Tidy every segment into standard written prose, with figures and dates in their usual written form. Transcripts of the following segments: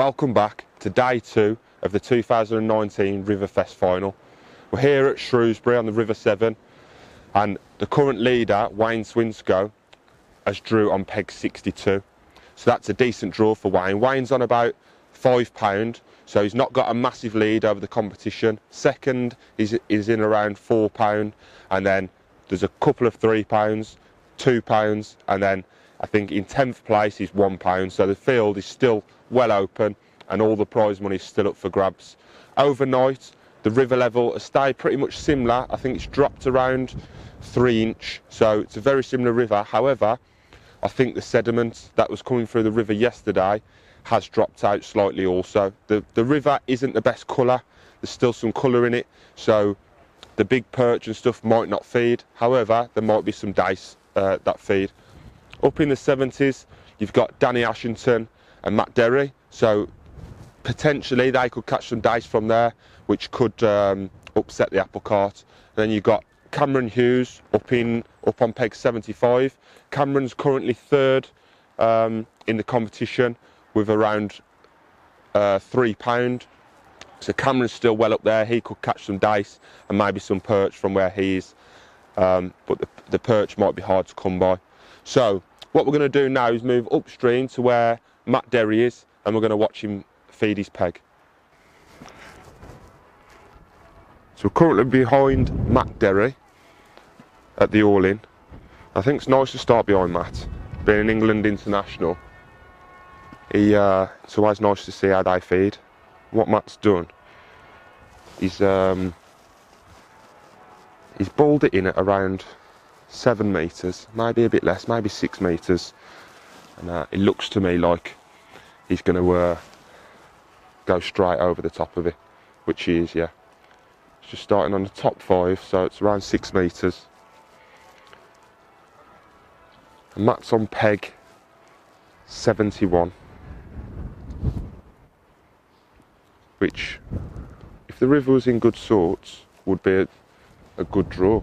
Welcome back to day 2 of the 2019 Riverfest Final. We're here at Shrewsbury on the River Severn, and the current leader, Wayne Swinscoe, has drew on peg 62. So that's a decent draw for Wayne. Wayne's on about £5, so he's not got a massive lead over the competition. Second is in around £4, and then there's a couple of £3, £2, and then I think in 10th place is £1. So the field is still well open, and all the prize money is still up for grabs. Overnight, the river level has stayed pretty much similar. I think it's dropped around 3 inch, so it's a very similar river. However, I think the sediment that was coming through the river yesterday has dropped out slightly also. The river isn't the best colour. There's still some colour in it, so the big perch and stuff might not feed. However, there might be some dace that feed. Up in the 70s, you've got Danny Ashington and Matt Derry, so potentially they could catch some dace from there, which could upset the apple cart. And then you've got Cameron Hughes up on peg 75. Cameron's currently third in the competition with around £3. So Cameron's still well up there. He could catch some dace and maybe some perch from where he is, but the perch might be hard to come by. So what we're going to do now is move upstream to where Matt Derry is, and we're going to watch him feed his peg. So we're currently behind Matt Derry at the all-in. I think it's nice to start behind Matt. Being an England international, it's always nice to see how they feed. What Matt's done, he's balled it in at around 7 metres, maybe a bit less, maybe 6 metres, and it looks to me like he's going to go straight over the top of it, which he is, yeah. It's just starting on the top 5, so it's around 6 metres. And Matt's on peg 71, which, if the river was in good sorts, would be a good draw.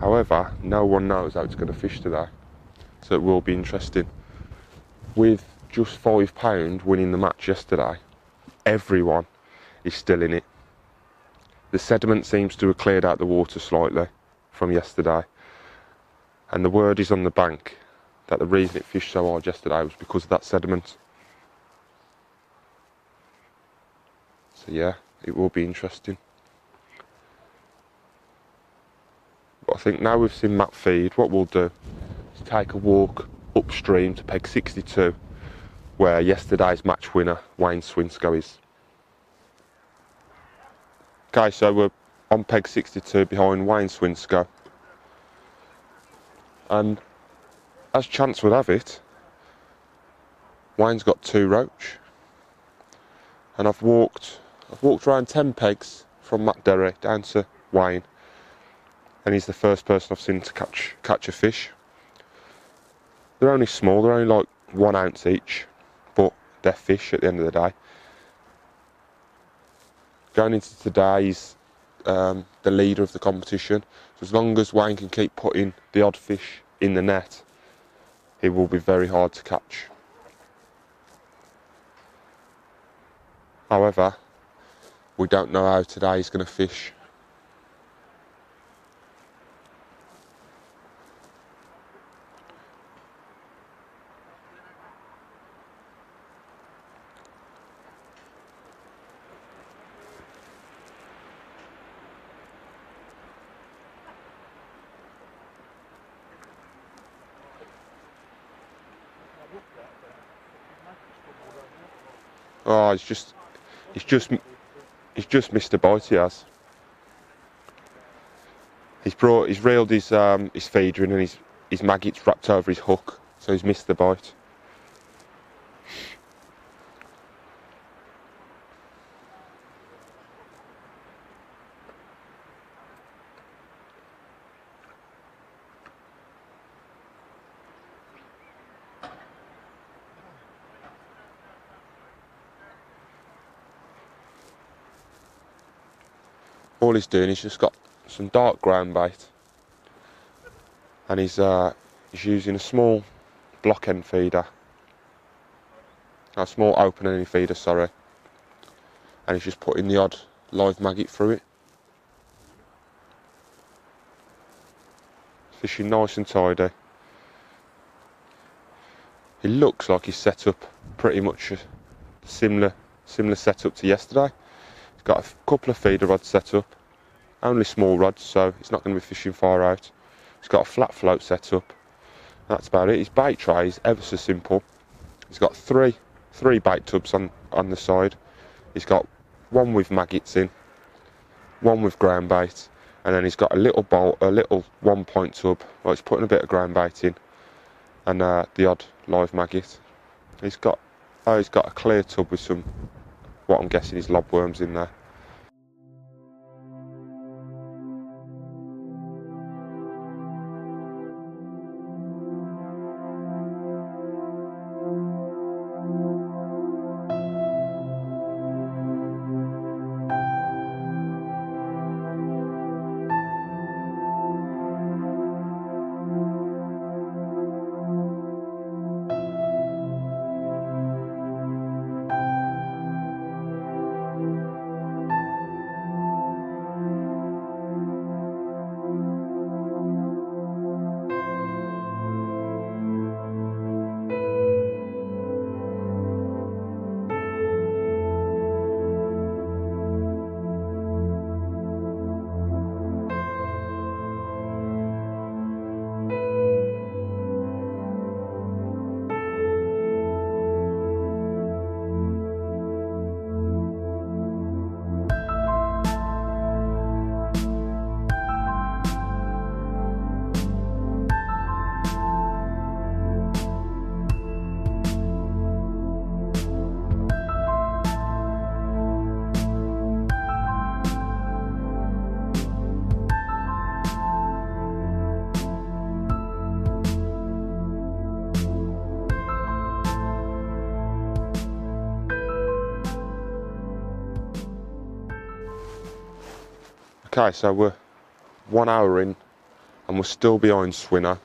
However, no one knows how it's going to fish today, so it will be interesting. With just £5 winning the match yesterday, everyone is still in it. The sediment seems to have cleared out the water slightly from yesterday, and the word is on the bank that the reason it fished so hard yesterday was because of that sediment. So yeah, it will be interesting. But I think now we've seen Matt feed, what we'll do is take a walk upstream to peg 62, where yesterday's match winner, Wayne Swinscoe, is. Okay, so we're on peg 62 behind Wayne Swinscoe. And as chance would have it, Wayne's got 2 roach. And I've walked around 10 pegs from Matt Derry down to Wayne, and he's the first person I've seen to catch a fish. They're only small, they're only like 1 ounce each, but they're fish at the end of the day. Going into today, he's the leader of the competition, so as long as Wayne can keep putting the odd fish in the net, it will be very hard to catch. However, we don't know how today he's going to fish. Oh, he's just missed a bite. He has. He's reeled his feeder in, and his maggot's wrapped over his hook, so he's missed the bite. All he's doing is just got some dark ground bait, and he's using a small block end feeder A small open ending feeder, sorry. And he's just putting the odd live maggot through it. Fishing nice and tidy. It looks like he's set up pretty much a similar setup to yesterday. He's got a couple of feeder rods set up, only small rods, so he's not going to be fishing far out. He's got a flat float set up. That's about it. His bait tray is ever so simple. He's got three bait tubs on the side. He's got one with maggots in, one with ground bait, and then he's got a little 1-point tub. Well, he's putting a bit of ground bait in, and the odd live maggot. He's got a clear tub with some, what I'm guessing is lobworms in there. Okay, so we're 1 hour in and we're still behind Swinnow.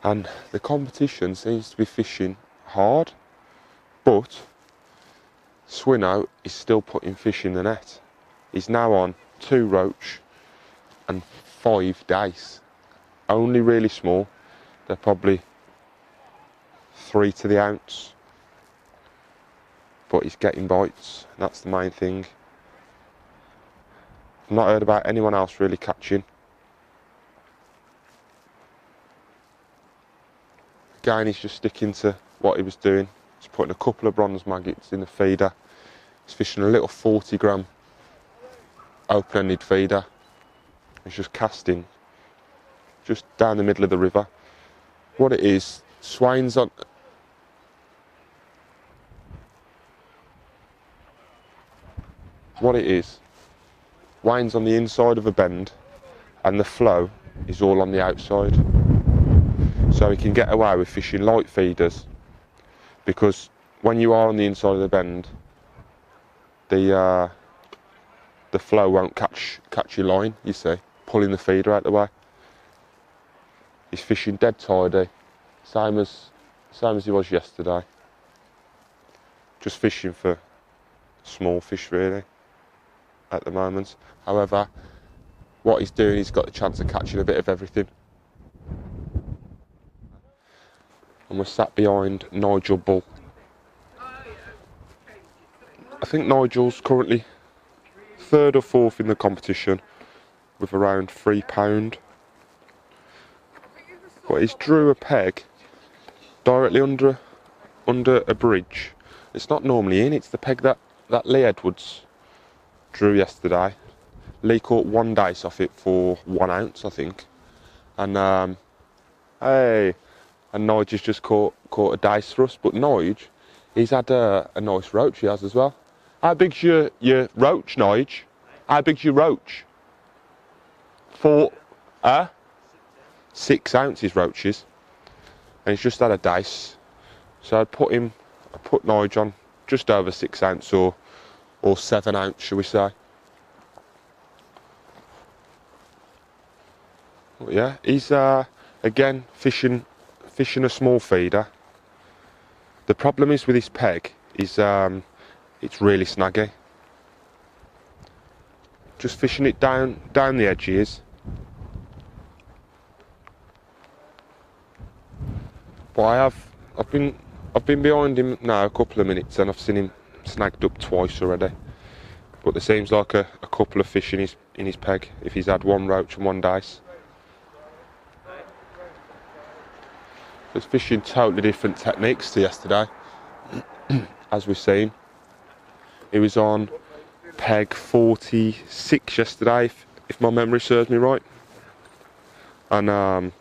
And the competition seems to be fishing hard, but Swinnow is still putting fish in the net. He's now on 2 roach and 5 dace. Only really small. They're probably 3 to the ounce. But he's getting bites, and that's the main thing. I've not heard about anyone else really catching. Again, he's just sticking to what he was doing. He's putting a couple of bronze maggots in the feeder. He's fishing a little 40-gram open-ended feeder. He's just casting just down the middle of the river. What it is, Swain's on... What it is, Wayne's on the inside of a bend and the flow is all on the outside. So he can get away with fishing light feeders, because when you are on the inside of the bend, the flow won't catch your line, you see, pulling the feeder out the way. He's fishing dead tidy, same as he was yesterday. Just fishing for small fish really at the moment. However, what he's doing, he's got the chance of catching a bit of everything. And we're sat behind Nigel Bull. I think Nigel's currently 3rd or 4th in the competition with around £3. But he's drew a peg directly under a bridge. It's not normally in, it's the peg that Lee Edwards drew yesterday. Lee caught 1 dace off it for 1 ounce, I think. And and Nigel's just caught a dace for us. But Nige, he's had a nice roach he has as well. How big's your roach, Nige? How big's your roach? 6 ounces roaches. And he's just had a dace. So I put Nige on just over 6 ounce or 7 ounce, shall we say. But yeah, he's again fishing a small feeder. The problem is with this peg is it's really snaggy. Just fishing it down the edges. But I've been behind him now a couple of minutes and I've seen him snagged up twice already. But there seems like a couple of fish in his peg if he's had one roach and one dice. It's fishing totally different techniques to yesterday. As we've seen, he was on peg 46 yesterday, if my memory serves me right, and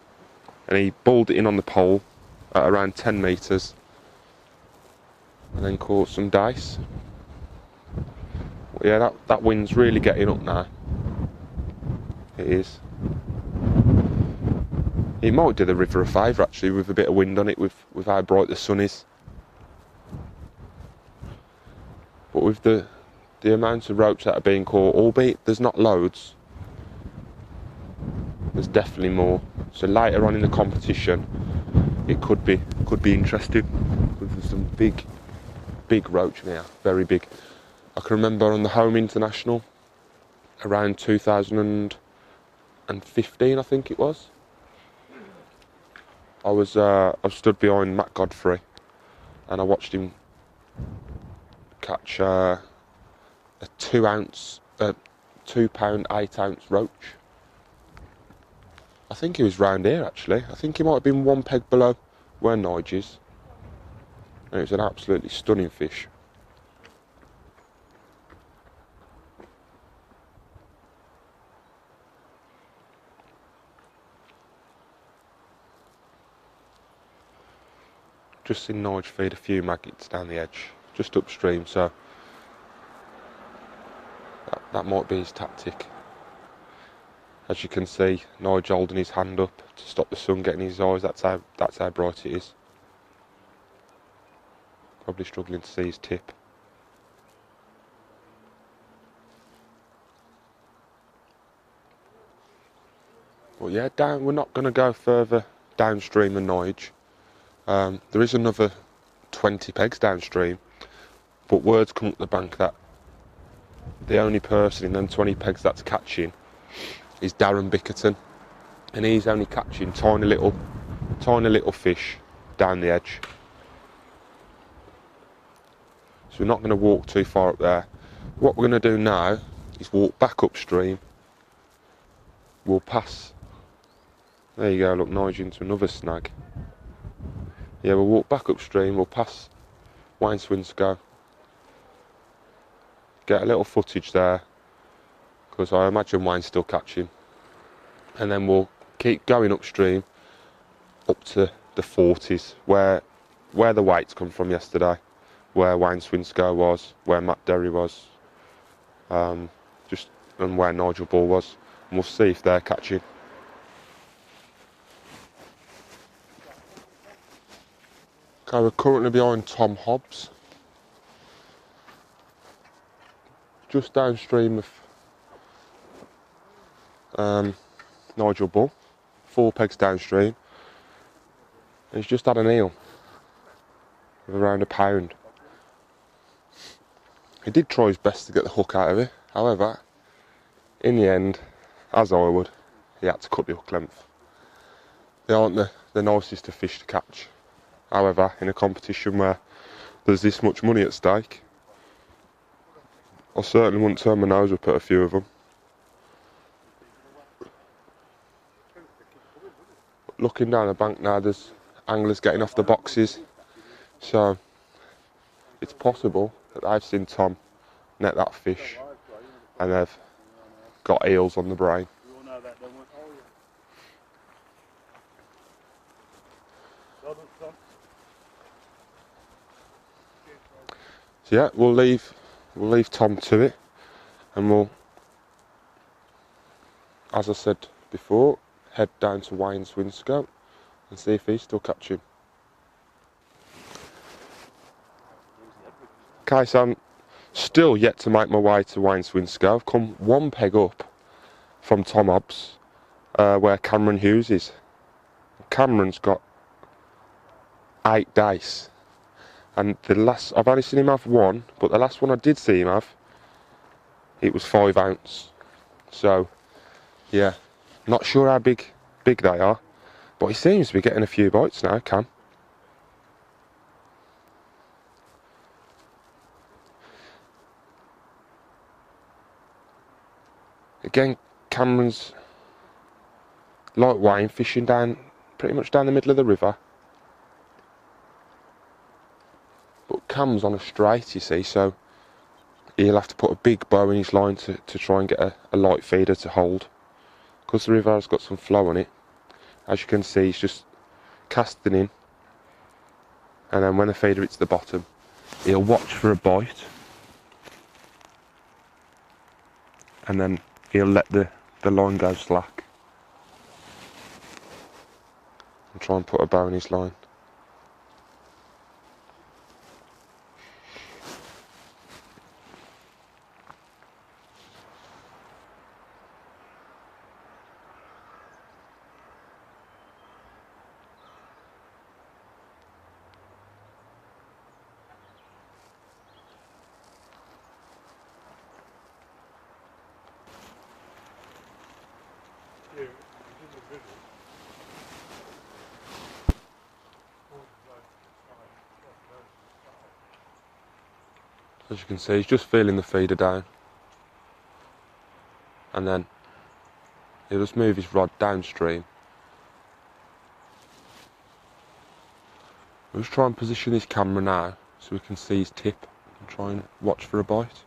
he balled it in on the pole at around 10 metres, and then caught some dice. But yeah, that wind's really getting up now. It is. It might do the river a favour actually with a bit of wind on it, with how bright the sun is. But with the amount of roach that are being caught, albeit there's not loads, there's definitely more. So later on in the competition, it could be interesting. There's some big roach here, very big. I can remember on the home international around 2015, I think it was. I was stood behind Matt Godfrey, and I watched him catch a 2 pound 8 ounce roach. I think he was round here actually. I think he might have been one peg below where Nige is. And it was an absolutely stunning fish. Just seen Nige feed a few maggots down the edge, just upstream, so that might be his tactic. As you can see, Nige holding his hand up to stop the sun getting in his eyes. That's how bright it is. Probably struggling to see his tip. Well, yeah, we're not going to go further downstream than Nige. There is another 20 pegs downstream, but word's come up the bank that the only person in them 20 pegs that's catching is Darren Bickerton, and he's only catching tiny little fish down the edge. So we're not going to walk too far up there. What we're going to do now is walk back upstream. We'll pass. There you go, look, Nige into another snag. Yeah, we'll walk back upstream, we'll pass Wayne Swinscoe. Get a little footage there, because I imagine Wayne's still catching. And then we'll keep going upstream up to the 40s, where the weights come from yesterday, where Wayne Swinscoe was, where Matt Derry was, and where Nigel Ball was. And we'll see if they're catching. Okay, we're currently behind Tom Hobbs, just downstream of Nigel Bull, 4 pegs downstream, and he's just had an eel of around a pound. He did try his best to get the hook out of it, however, in the end, as I would, he had to cut the hook length. They aren't the nicest of fish to catch. However, in a competition where there's this much money at stake, I certainly wouldn't turn my nose up at a few of them. Looking down the bank now, there's anglers getting off the boxes, so it's possible that I've seen Tom net that fish and they've got eels on the brain. So yeah, we'll leave Tom to it, and we'll, as I said before, head down to Wayne Swinscoe and see if he's still catching. Okay, so I'm still yet to make my way to Wayne Swinscoe. I've come 1 peg up from Tom Hobbs, where Cameron Hughes is. Cameron's got 8 dice, And I've only seen him have one, but the last one I did see him have, it was 5 ounce. So, yeah, not sure how big they are, but he seems to be getting a few bites now, Cam. Again, Cameron's like Wayne, fishing pretty much down the middle of the river. But Cam's on a straight, you see, so he'll have to put a big bow in his line to try and get a light feeder to hold. Because the river has got some flow on it. As you can see, he's just casting in. And then when the feeder hits the bottom, he'll watch for a bite. And then he'll let the line go slack. And try and put a bow in his line. As you can see, he's just feeling the feeder down. And then he'll just move his rod downstream. We'll just try and position this camera now so we can see his tip and try and watch for a bite.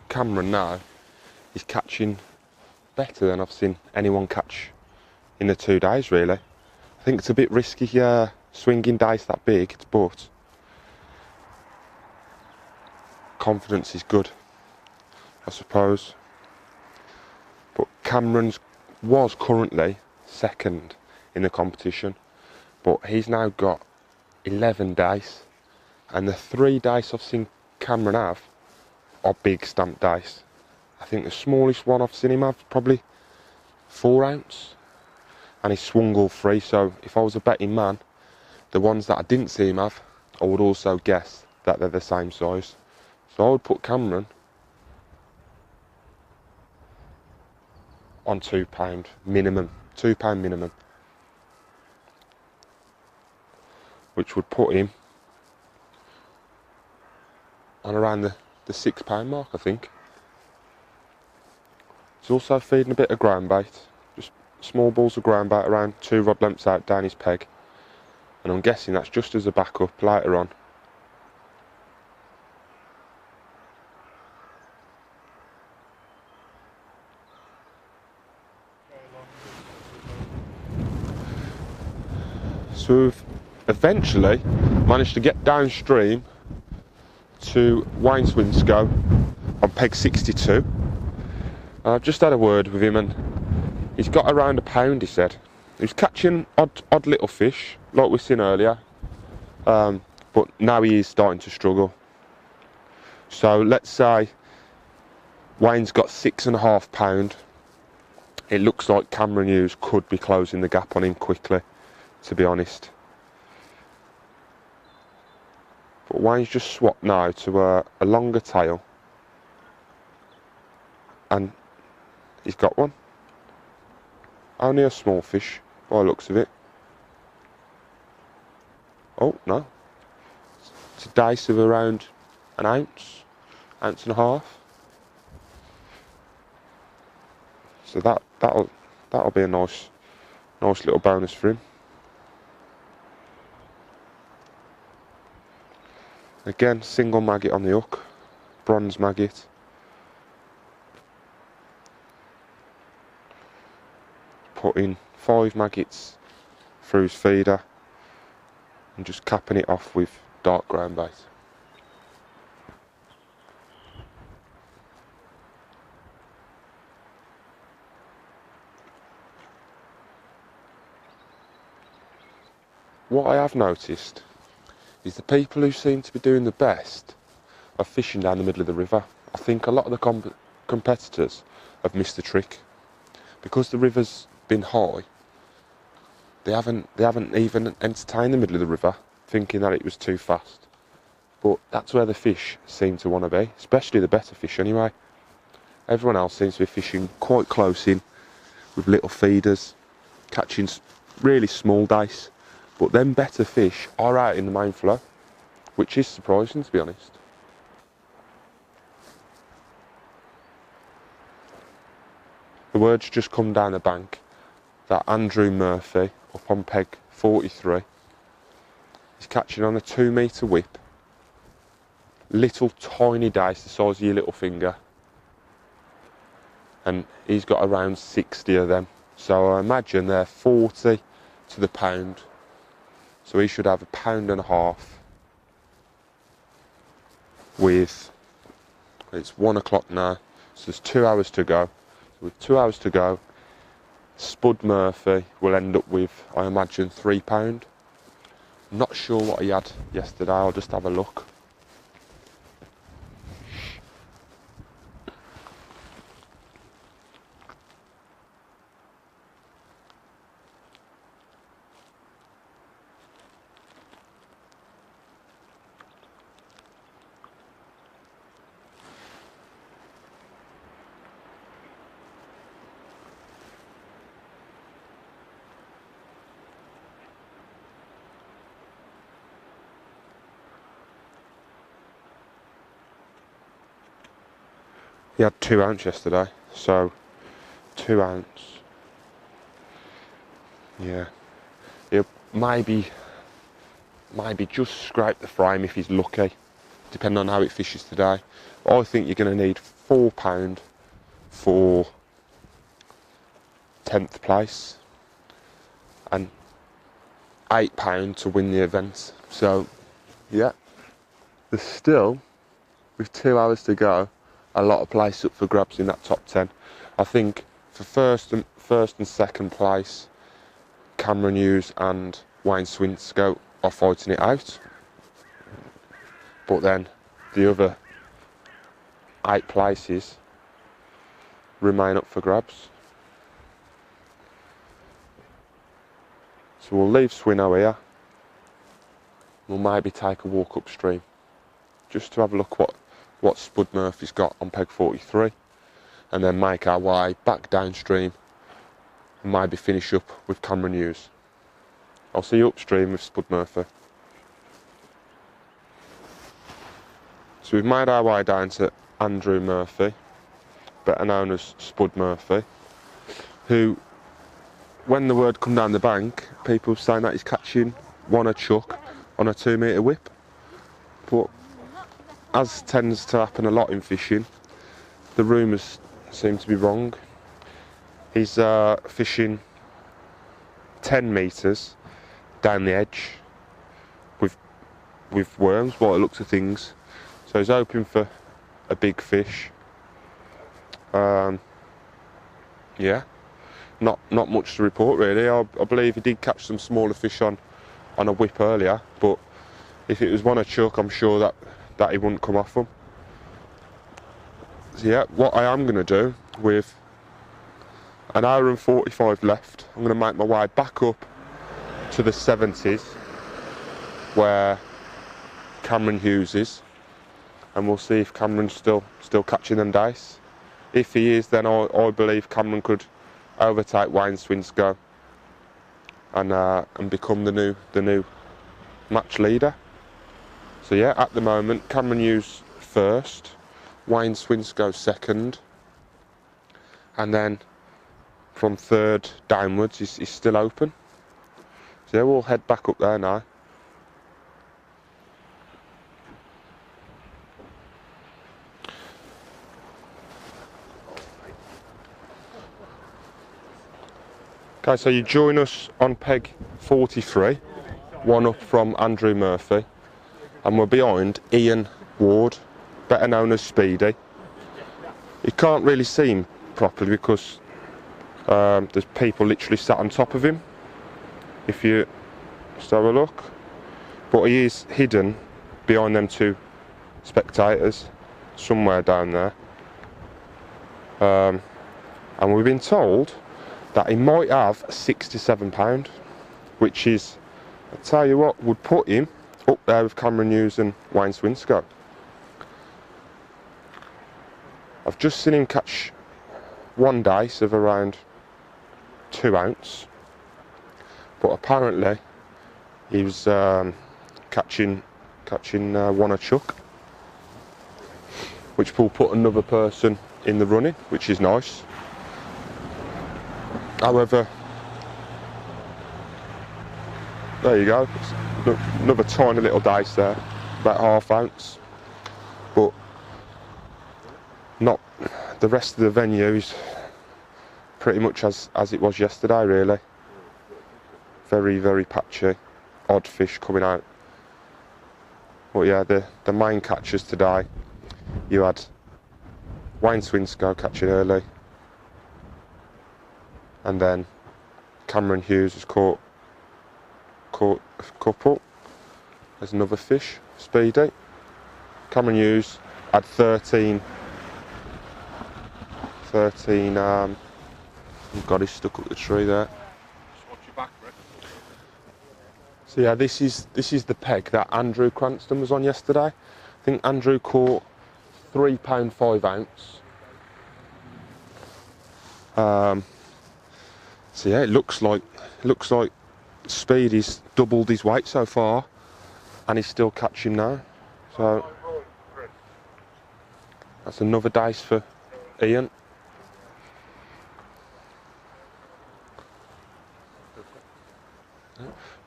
Cameron now is catching better than I've seen anyone catch in the 2 days, really. I think it's a bit risky swinging dice that big, but confidence is good, I suppose. But Cameron's was currently second in the competition, but he's now got 11 dice, and the 3 dice I've seen Cameron have are big stamp dice. I think the smallest one I've seen him have probably 4 ounce, and he swung all 3. So if I was a betting man, the ones that I didn't see him have, I would also guess that they're the same size. So I would put Cameron on £2 minimum, £2 minimum, which would put him on around the £6 mark, I think. He's also feeding a bit of ground bait, just small balls of ground bait around 2 rod lengths out down his peg, and I'm guessing that's just as a backup later on. So we've eventually managed to get downstream to Winswinscoe on peg 62. I've just had a word with him, and he's got around £1, he said. He was catching odd little fish, like we've seen earlier, but now he is starting to struggle. So let's say Wayne's got £6.5. It looks like Cameron Hughes could be closing the gap on him quickly, to be honest. But Wayne's just swapped now to a longer tail, and he's got one. Only a small fish by the looks of it. Oh no, it's a dice of around an ounce, ounce and a half. So that'll be a nice little bonus for him. Again, single maggot on the hook, bronze maggot. Putting 5 maggots through his feeder and just capping it off with dark ground bait. what I have noticed is the people who seem to be doing the best are fishing down the middle of the river. I think a lot of the competitors have missed the trick. Because the river's been high, they haven't even entertained the middle of the river, thinking that it was too fast. But that's where the fish seem to want to be, especially the better fish anyway. Everyone else seems to be fishing quite close in with little feeders, catching really small dace. But them better fish are out in the main flow, which is surprising, to be honest. The word's just come down the bank that Andrew Murphy, up on peg 43, is catching on a 2-metre whip. Little tiny dace the size of your little finger. And he's got around 60 of them. So I imagine they're 40 to the pound. So he should have 1.5 pounds with, it's 1 o'clock now, so there's 2 hours to go. So with 2 hours to go, Spud Murphy will end up with, I imagine, £3. I'm not sure what he had yesterday, I'll just have a look. He had 2 ounce yesterday, so 2 ounce. Yeah, he'll maybe just scrape the frame if he's lucky, depending on how it fishes today. But I think you're going to need £4 for 10th place and £8 to win the event. So, yeah, there's still, with 2 hours to go, a lot of place up for grabs in that top 10. I think for first and second place, Cameron Hughes and Wayne Swinscoe are fighting it out. But then the other 8 places remain up for grabs. So we'll leave Swinnow here. We'll maybe take a walk upstream just to have a look what Spud Murphy's got on peg 43, and then make our way back downstream and maybe finish up with Cameron Hughes. I'll see you upstream with Spud Murphy. So we've made our way down to Andrew Murphy, better known as Spud Murphy, who, when the word come down the bank, people saying that he's catching one a chuck on a 2-metre whip. But as tends to happen a lot in fishing, the rumours seem to be wrong. He's fishing 10 metres down the edge with worms, by the looks of things. So he's hoping for a big fish. Yeah, not much to report really. I believe he did catch some smaller fish on a whip earlier, but if it was one a chuck, I'm sure that he wouldn't come off them. So yeah, what I am going to do, with 1 hour and 45 left, I'm going to make my way back up to the 70s where Cameron Hughes is, and we'll see if Cameron's still catching them dace. If he is, then I believe Cameron could overtake Wayne Swinscoe and become the new match leader. So yeah, at the moment, Cameron Hughes first, Wayne Swinscoe second, and then from third downwards he's still open. So yeah, we'll head back up there now. Okay, so you join us on peg 43, 1 up from Andrew Murphy, and we're behind Ian Ward, better known as Speedy. You can't really see him properly because there's people literally sat on top of him. If you Just have a look. But he is hidden behind them two spectators, somewhere down there. And we've been told that he might have £67, which is, I tell you what, would put him up there with Cameron Hughes and Wayne Swinscoe. I've just seen him catch one dice of around 2 ounce, but apparently he was catching one a chuck, which will put another person in the running, which is nice. However, there you go, another tiny little dice there, about ½ ounce, but not the rest of the venue is pretty much as it was yesterday, really. Very, very patchy, odd fish coming out. But yeah, the main catchers today, you had Wayne Swinscoe catching early, and then Cameron Hughes has caught a couple. There's another fish, Speedy. Cameron Hughes had 13. Oh God, he's stuck up the tree there. Just watch your back, Rick. So yeah, this is the peg that Andrew Cranston was on yesterday. I think Andrew caught £3 5 ounce. So yeah, it looks like Speedy's doubled his weight so far, and he's still catching now. So that's another dice for Ian.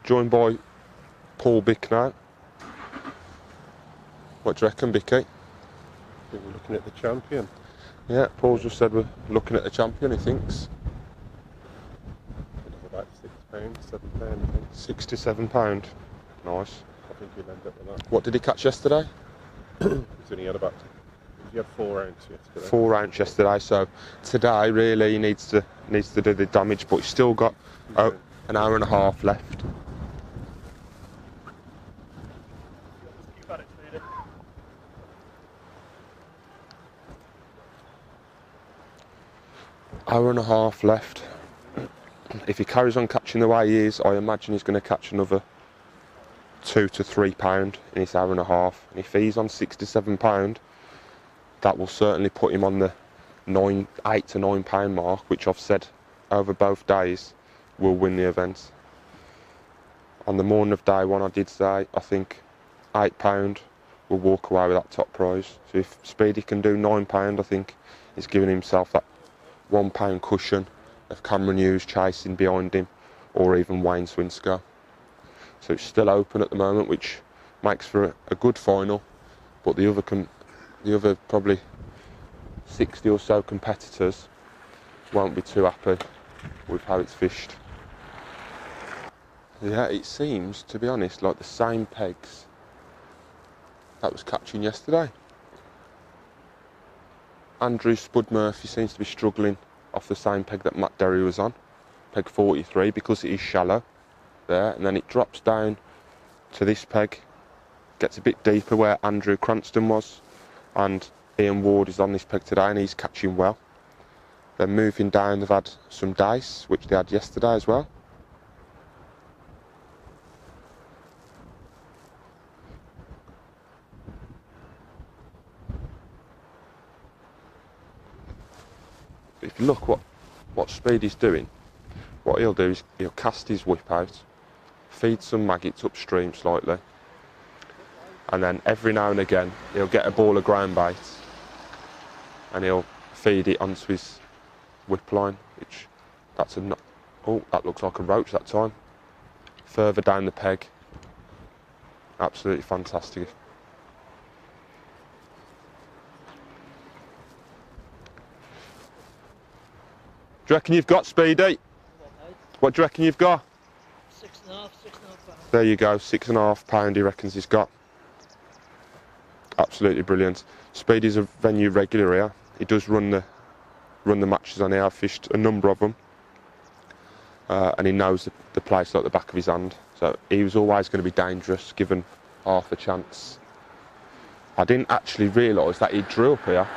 Joined by Paul Bick now. What do you reckon, Bicky? I think we're looking at the champion. Yeah, Paul just said we're looking at the champion, he thinks. About £6, £7, I think. £67. Nice. I think he'll end up with that. What did he catch yesterday? He's only had he had 4 ounce yesterday. 4 ounce yesterday, so today really he needs to do the damage, but he's still got an hour and a half left. Hour and a half left. If he carries on catching the way he is, I imagine he's going to catch another £2 to £3 in this hour and a half. And if he's on £67, that will certainly put him on the £8 to £9 mark, which I've said over both days will win the event. On the morning of day one, I did say I think £8 will walk away with that top prize. So if Speedy can do £9, I think he's giving himself that £1 cushion of Cameron Hughes chasing behind him, or even Wayne Swinscoe. So it's still open at the moment, which makes for a good final. But the other probably 60 or so competitors won't be too happy with how it's fished. Yeah, it seems, to be honest, like the same pegs that was catching yesterday. Andrew Spud Murphy seems to be struggling off the same peg that Matt Derry was on, peg 43, because it is shallow there, and then it drops down to this peg, gets a bit deeper where Andrew Cranston was, and Ian Ward is on this peg today and he's catching well. They're moving down, they've had some dice, which they had yesterday as well. If you look what Speedy's doing, what he'll do is he'll cast his whip out, feed some maggots upstream slightly, and then every now and again he'll get a ball of ground bait and he'll feed it onto his whip line, which that looks like a roach that time. Further down the peg, absolutely fantastic. Do you reckon you've got, Speedy? What do you reckon you've got? 6.5 pounds. There you go, £6.5 he reckons he's got. Absolutely brilliant. Speedy's a venue regular here. He does run the matches on here. I've fished a number of them. And he knows the place like the back of his hand. So he was always going to be dangerous, given half a chance. I didn't actually realise that he drew up here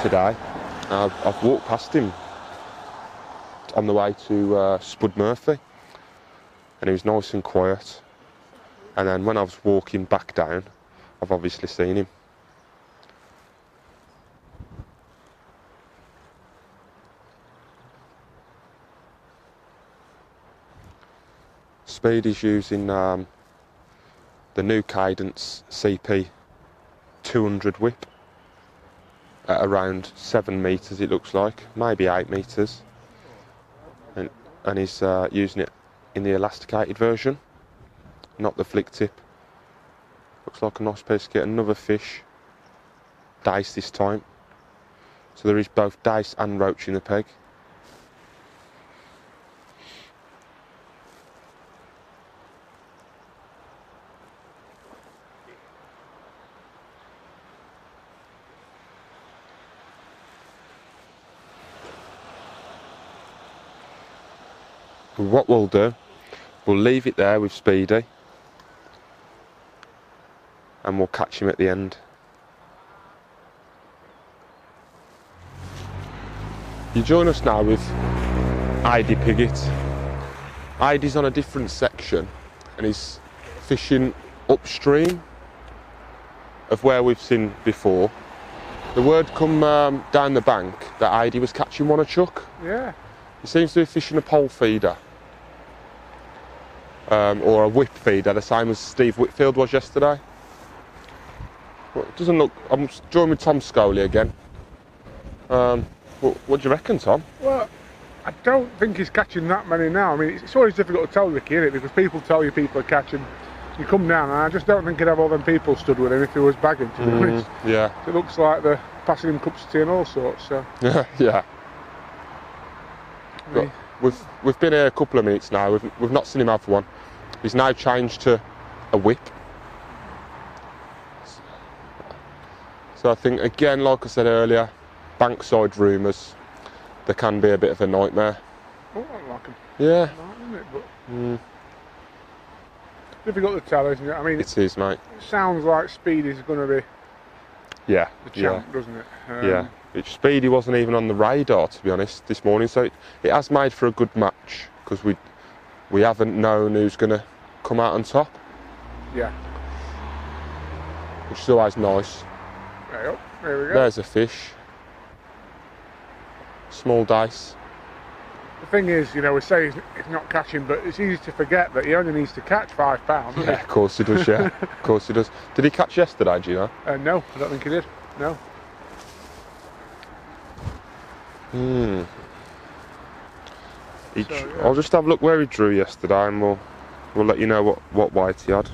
today. I've walked past him on the way to Spud Murphy, and he was nice and quiet. And then when I was walking back down, I've obviously seen him. Speedy's using the new Cadence CP 200 whip at around 7 metres, it looks like, maybe 8 metres, and he's using it in the elasticated version, not the flick tip. Looks like a nice place to get another fish, dace this time, so there is both dace and roach in the peg. What we'll do, we'll leave it there with Speedy and we'll catch him at the end. You join us now with Aidy Piggott. Aidy's on a different section and he's fishing upstream of where we've seen before. The word come down the bank that Aidy was catching one a chuck. Yeah. He seems to be fishing a pole feeder. Or a whip feeder, the same as Steve Whitfield was yesterday. Well, it doesn't look... I'm joined with Tom Scully again. What do you reckon, Tom? Well, I don't think he's catching that many now. I mean, it's always difficult to tell, Ricky, isn't it? Because people tell you people are catching. You come down, and I just don't think he'd have all them people stood with him if he was bagging, to be honest. Yeah. It looks like they're passing him cups of tea and all sorts, so... Yeah. I mean, We've been here a couple of minutes now. We've not seen him have one. He's now changed to a whip. So I think, again, like I said earlier, bankside rumours, they can be a bit of a nightmare. oh, I like him. Yeah. Isn't it? But difficult to tell, isn't it? I mean, It is, mate. it sounds like Speedy's going to be Yeah. the champ, doesn't it? Yeah. Speedy wasn't even on the radar, to be honest, this morning, so it has made for a good match, because we haven't known who's going to come out on top, Yeah. which is always nice. There you go. There we go. There's a fish. Small dice. The thing is, you know, we say he's not catching, but it's easy to forget that he only needs to catch £5. Yeah, of course he does, yeah. Of course he does. Did he catch yesterday, do you know? No, I don't think he did. No. So, yeah. I'll just have a look where he drew yesterday and we'll let you know what weight he had.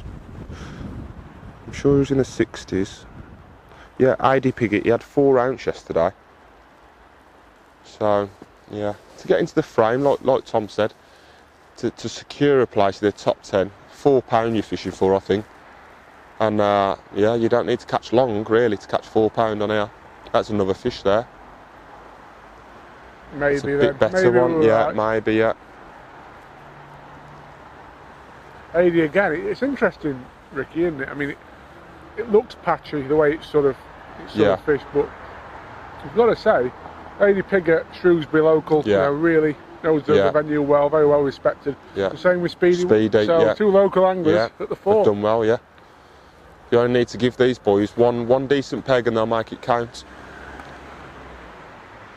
I'm sure he was in the 60s. Yeah, Aidy Piggott, he had 4 ounce yesterday. So, yeah, to get into the frame, like Tom said, to secure a place in the top 10, £4 you're fishing for, I think. And yeah, you don't need to catch long, really, to catch £4 on here. That's another fish there. Maybe It's a bit better maybe one, yeah, maybe, yeah. Aidy again, it's interesting, Ricky, isn't it? I mean, it looks patchy the way it's sort of fish, but I've got to say, Aidy Piggott, Shrewsbury local, Yeah. you know, really knows the venue well, very well respected. Yeah. The same with Speedy. Speedy, so yeah. 2 local anglers at the They've fore. done well, yeah. You only need to give these boys one decent peg and they'll make it count.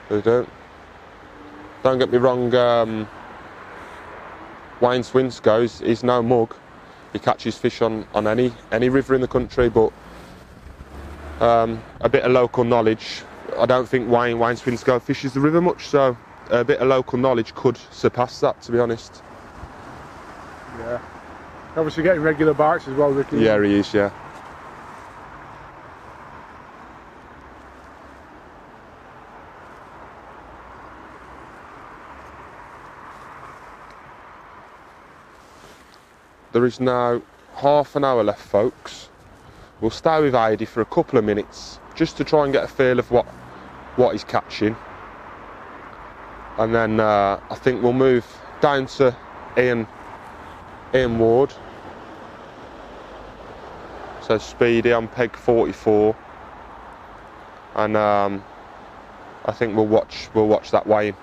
They don't. Don't get me wrong, Wayne Swinscoe is no mug. He catches fish on any river in the country, but a bit of local knowledge. I don't think Wayne Swinscoe fishes the river much, so a bit of local knowledge could surpass that, to be honest. Yeah. Obviously getting regular bites as well, Ricky. Yeah, he is, yeah. There is now half an hour left, folks. We'll stay with Aidy for a couple of minutes just to try and get a feel of what he's catching, and then I think we'll move down to Ian Ian Ward. So Speedy on peg 44, and I think we'll watch that weigh-in.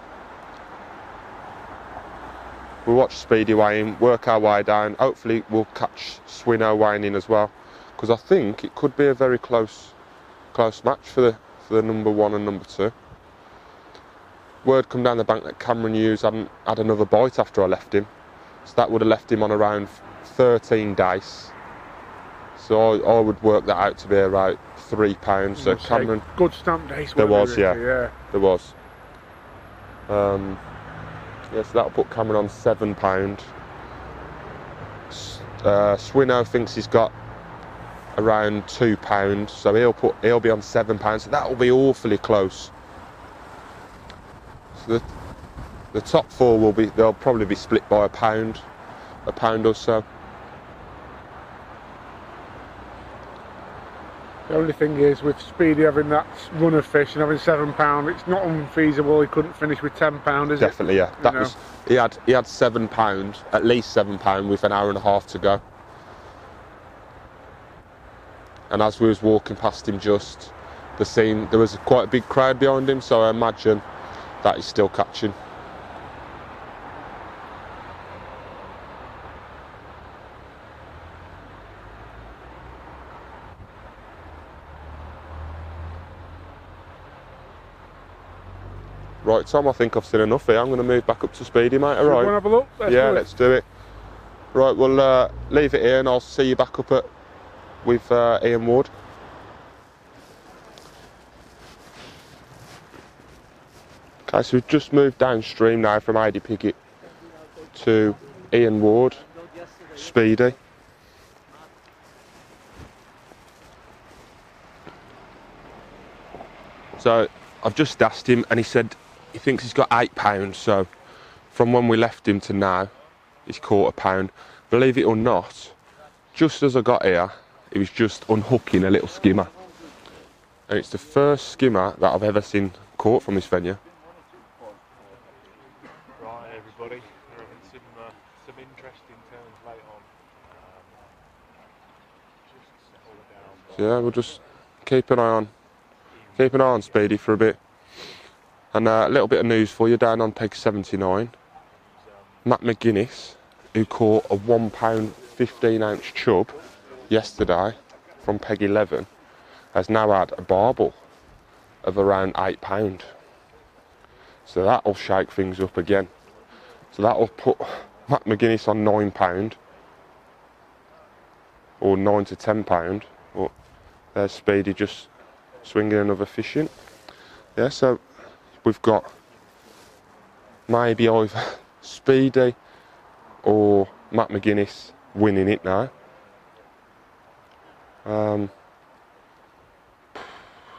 We'll watch Speedy weigh-in, work our way down. Hopefully we'll catch Swinno weighing in as well, because I think it could be a very close match for the number 1 and number 2. Word come down the bank that Cameron Hughes hadn't had another bite after I left him, so that would have left him on around 13 dice. So I would work that out to be around £3. So Cameron, good stamp days. There was, yeah. There was. So that'll put Cameron on £7. Swinno thinks he's got around £2, so he'll be on £7. So that'll be awfully close. So the top 4 they'll probably be split by a pound or so. The only thing is, with Speedy having that run of fish and having £7, it's not unfeasible he couldn't finish with £10, is Definitely, it? yeah. That was he had £7, at least £7 with an hour and a half to go. And as we was walking past him, just the scene, there was quite a big crowd behind him, so I imagine that he's still catching. Right, Tom, I think I've seen enough here. I'm going to move back up to Speedy, mate. All right. Have a look? Let's do it. Right, we'll leave it here and I'll see you back up with Ian Ward. Okay, so we've just moved downstream now from Ady Piggott to Ian Ward, Speedy. So I've just asked him and he said he thinks he's got £8, so from when we left him to now he's caught £1. Believe it or not, just as I got here he was just unhooking a little skimmer, and it's the first skimmer that I've ever seen caught from this venue. Right, everybody, we're having some interesting turns late on. Just settle down. So yeah, we'll just keep an eye on Speedy for a bit. And a little bit of news for you down on peg 79. Matt McGuinness, who caught a £1 15-ounce chub yesterday from peg 11, has now had a barbel of around £8. So that'll shake things up again. So that'll put Matt McGuinness on £9 or £9 to £10. But there's Speedy just swinging another fish in. Yeah, so we've got maybe either Speedy or Matt McGuinness winning it now.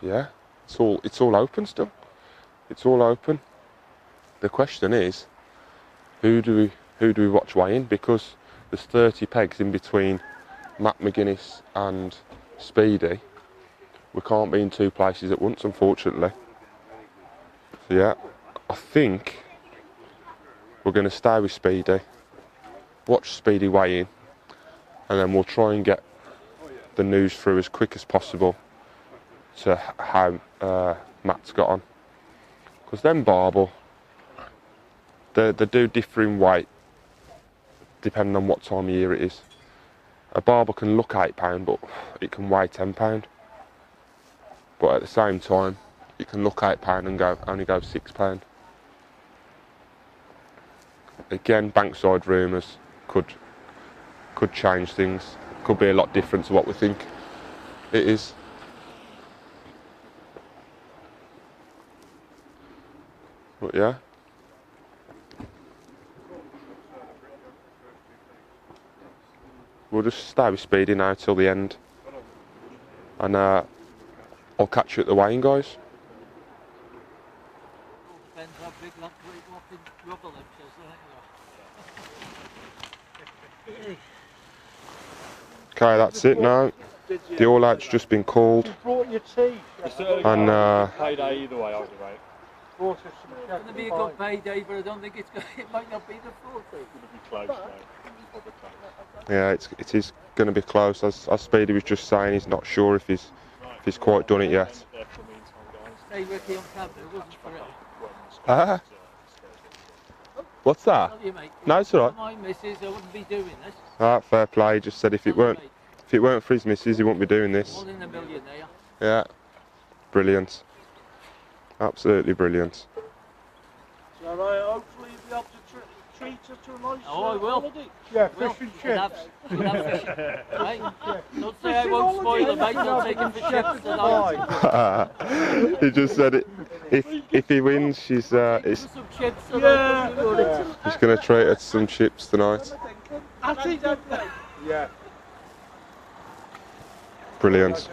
Yeah, it's all open still. It's all open. The question is, who do we watch weigh in? Because there's 30 pegs in between Matt McGuinness and Speedy. We can't be in two places at once, unfortunately. So yeah, I think we're going to stay with Speedy, watch Speedy weigh in, and then we'll try and get the news through as quick as possible to how Matt's got on. Because them barbel, they do differ in weight depending on what time of year it is. A barbel can look £8, but it can weigh £10. But at the same time, it can look £8 and only go £6. Again, bankside rumours could change things. Could be a lot different to what we think it is. But yeah. We'll just stay with Speedy now till the end. And I'll catch you at the weighing, guys. Depends how big that walking rubber lips is, isn't it? Okay, that's it now. The all-out's just been called. You brought your tea. And Payday either way, aren't you, mate? Water, some It's going to be a good payday, but I don't think it might not be the full thing. It's going to be close now. Yeah, it is going to be close. As Speedy was just saying, he's not sure if he's quite done it yet. Hey Ricky, on camera, it wasn't for it. Ah, what's that? Love you, mate. No, it's all right. My missus, I wouldn't be doing this. Ah, fair play. He just said if it weren't for his missus, he wouldn't be doing this. 1 in a million there. Yeah, brilliant. Absolutely brilliant. So hopefully you'll be able to treat her to a nice Oh, I will. holiday. Yeah, fish and We'll chips. have fishing. Right? Don't say I won't spoil it, mate. I'll take him for chips tonight. He just said it. If he wins, she's Some chips tonight. she's going to treat her to some chips tonight. I think Yeah. Brilliant.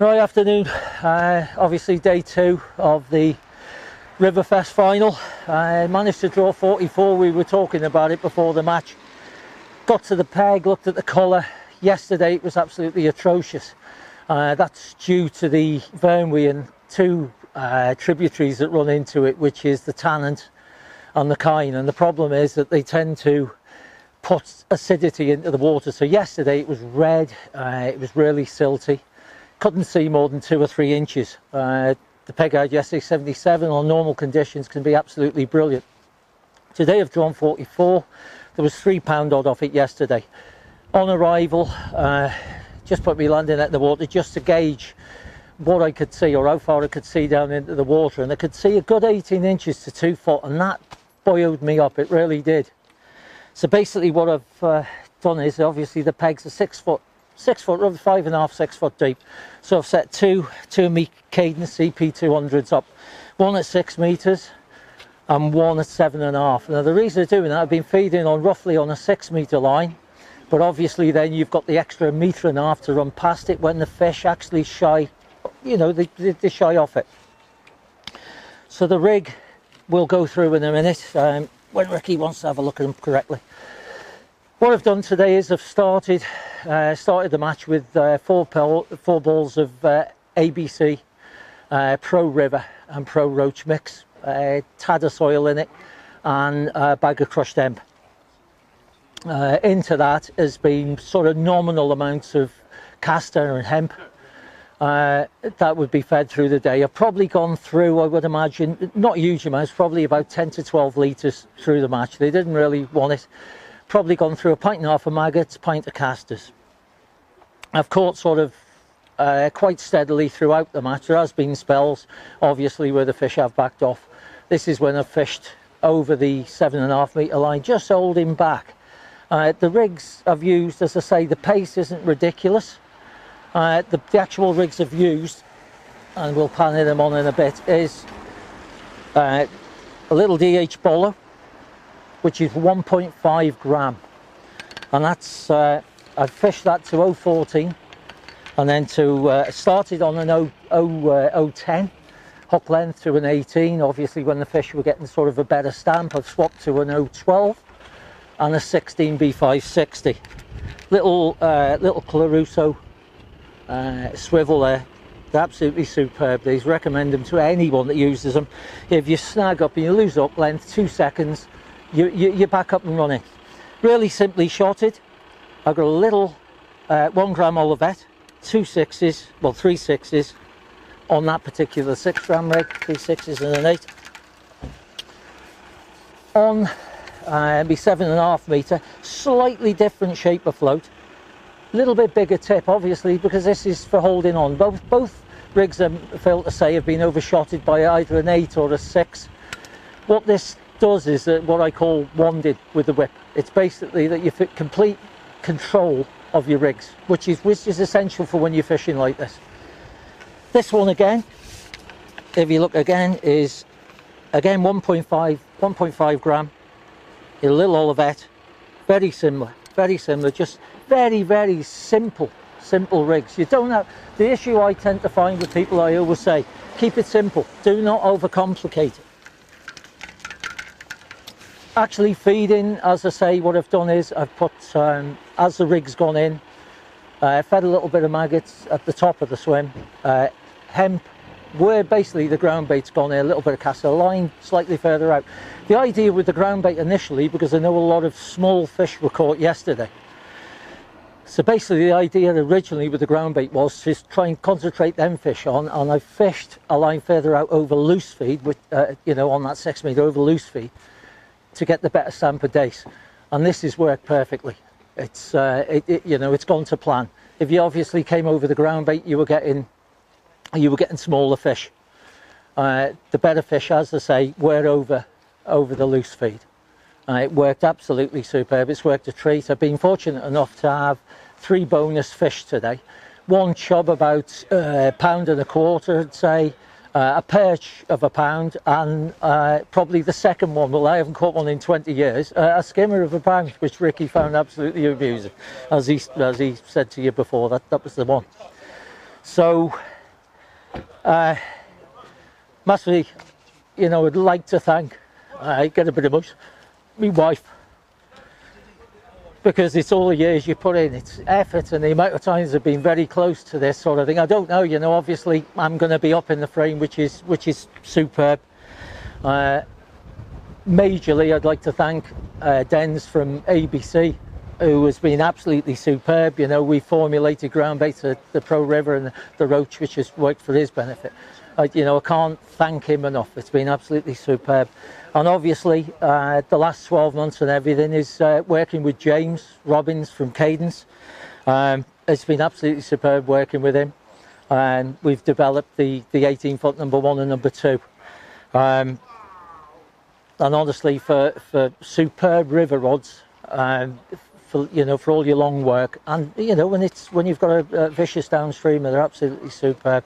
Right, afternoon. Obviously day 2 of the Riverfest Final. I managed to draw 44. We were talking about it before the match. Got to the peg, looked at the colour. Yesterday it was absolutely atrocious. That's due to the Vyrnwy and 2 tributaries that run into it, which is the Tannant and the Kyne. And the problem is that they tend to put acidity into the water. So yesterday it was red, it was really silty. Couldn't see more than 2 or 3 inches. The peg out yesterday, 77, on normal conditions can be absolutely brilliant. Today I've drawn 44. There was £3 odd off it yesterday. On arrival, just put me landing at the water just to gauge what I could see, or how far I could see down into the water. And I could see a good 18 inches to 2 foot, and that buoyed me up, it really did. So basically what I've done is, obviously the pegs are 6 foot, rather 5.5, 6 foot deep. So I've set two of me Cadence CP200s up, one at 6 metres and one at 7.5. Now the reason of doing that, I've been feeding on roughly on a 6 metre line, but obviously then you've got the extra 1.5 metres to run past it when the fish actually shy, you know, they shy off it. So the rig will go through in a minute when Ricky wants to have a look at them correctly. What I've done today is I've started the match with 4 balls of ABC Pro River and Pro Roach mix, tad of soil in it, and a bag of crushed hemp. Into that has been sort of nominal amounts of castor and hemp that would be fed through the day. I've probably gone through, I would imagine, not huge amounts, probably about 10 to 12 litres through the match. They didn't really want it. Probably gone through 1.5 pints of maggots, pint of castors. I've caught sort of quite steadily throughout the match. There has been spells, obviously, where the fish have backed off. This is when I've fished over the 7.5 metre line, just holding back. The rigs I've used, as I say, the pace isn't ridiculous. The actual rigs I've used, and we'll pan them on in a bit, is a little DH bowler, which is 1.5 gram, and that's I've fished that to 0.14, and then to started on an 0.10 hook length to an 18. Obviously when the fish were getting sort of a better stamp, I've swapped to an 0.12 and a 16 B560. Little Claruso swivel there. They're absolutely superb. These, recommend them to anyone that uses them. If you snag up and you lose hook length, 2 seconds, you're back up and running. Really simply shotted. I've got a little 1 gram Olivet, 2 6s, well 3 6s on that particular 6 gram rig, 3 6s and an 8. On my 7.5 metre, slightly different shape of float, a little bit bigger tip obviously because this is for holding on. Both rigs, I'm failed to say, have been overshotted by either an 8 or a 6. What this does is what I call wanded with the whip. It's basically that you fit complete control of your rigs, which is essential for when you're fishing like this. This one again, if you look again, is again 1.5 gram, a little Olivet, very similar, just very simple rigs. You don't have the issue I tend to find with people. I always say, keep it simple, do not overcomplicate it. Actually feeding, as I say, what I've done is I've put, as the rig's gone in, fed a little bit of maggots at the top of the swim, hemp, where basically the ground bait's gone in, a little bit of cast, a line slightly further out. The idea with the ground bait initially, because I know a lot of small fish were caught yesterday, so basically the idea originally with the ground bait was to try and concentrate them fish on, and I fished a line further out over loose feed, with, you know, on that 6 metre over loose feed, to get the better stamper dace. And this has worked perfectly. It's you know, it's gone to plan. If you obviously came over the ground bait, you were getting smaller fish. The better fish, as I say, were over the loose feed. It worked absolutely superb. It's worked a treat. I've been fortunate enough to have 3 bonus fish today. One chub about £1.25 pounds, I'd say, a perch of £1, and probably the second one, well, I haven't caught one in 20 years, a skimmer of £1, which Ricky found absolutely amusing. As he said to you before, that was the one. So, massively, you know, I'd like to thank, I get a bit emotional, my wife, because it's all the years you put in, it's effort, and the amount of times I've been very close to this sort of thing. I don't know, you know, obviously I'm going to be up in the frame, which is superb. Majorly, I'd like to thank Dens from ABC, who has been absolutely superb. You know, we formulated ground baits, the Pro River and the Roach, which has worked for his benefit. You know, I can't thank him enough. It's been absolutely superb. And obviously, the last 12 months and everything is working with James Robbins from Cadence. It's been absolutely superb working with him. And we've developed the 18-foot number 1 and number 2. And honestly, for superb river rods, for, you know, for all your long work, and you know, when you've got a vicious downstream, they're absolutely superb.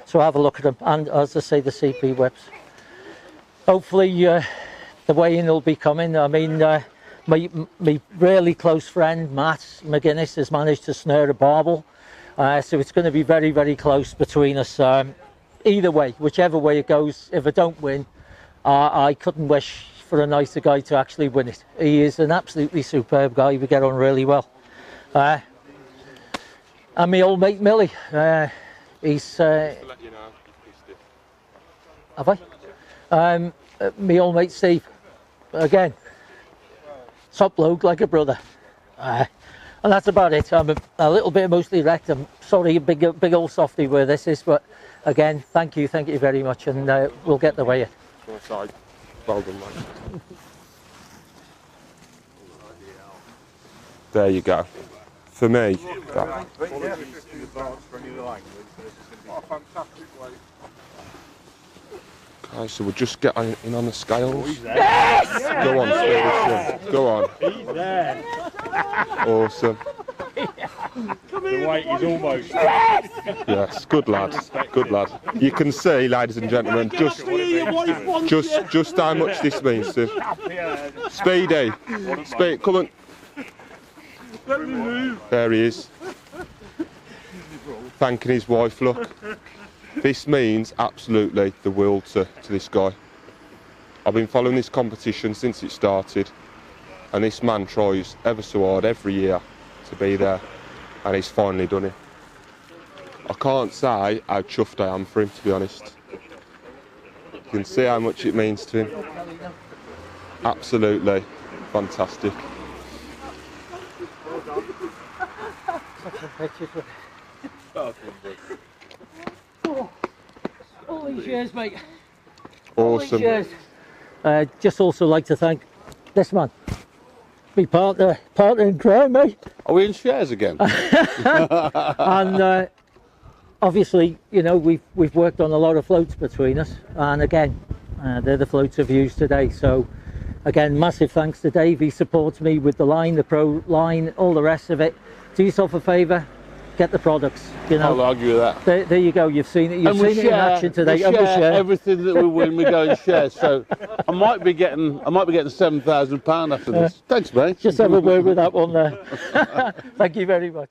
So have a look at them, and as I say, the CP whips. Hopefully the weigh-in will be coming. I mean, my really close friend Matt McGuinness has managed to snare a barbel, so it's going to be very, very close between us. Either way, whichever way it goes, if I don't win, I couldn't wish for a nicer guy to actually win it. He is an absolutely superb guy. We get on really well. And my old mate Millie, he's have I? My old mate Steve, again, top bloke like a brother. And that's about it. I'm a little bit emotionally wrecked. I'm sorry, a big old softy where this is, but again, thank you very much, and we'll get the way in. Well done, mate. There you go. For me, that. Okay, so we'll just get in on the scales. Yes! Go on, Steve. Go on. He's there. Awesome. The weight is almost. Yes, good lad. Good lad. You can see, ladies and gentlemen, just how much this means to him. Speedy. Come on. There he is. Thanking his wife, look. This means absolutely the world to this guy. I've been following this competition since it started, and this man tries ever so hard every year to be there, and he's finally done it. I can't say how chuffed I am for him, to be honest. You can see how much it means to him. Absolutely fantastic. All these years, mate. Awesome. Just also like to thank this man, my partner in crime, mate. Are we in shares again? And obviously, you know, we've worked on a lot of floats between us, and again, they're the floats I've used today. So again, massive thanks to Dave. He supports me with the line, the Pro line, all the rest of it. Do yourself a favour, get the products. You know, I'll argue with that. There you go. You've seen it. You've seen it in action today. We share everything that we win. We go and share. So I might be getting £7,000 after this. Thanks, mate. Just have a word with that one there. Thank you very much.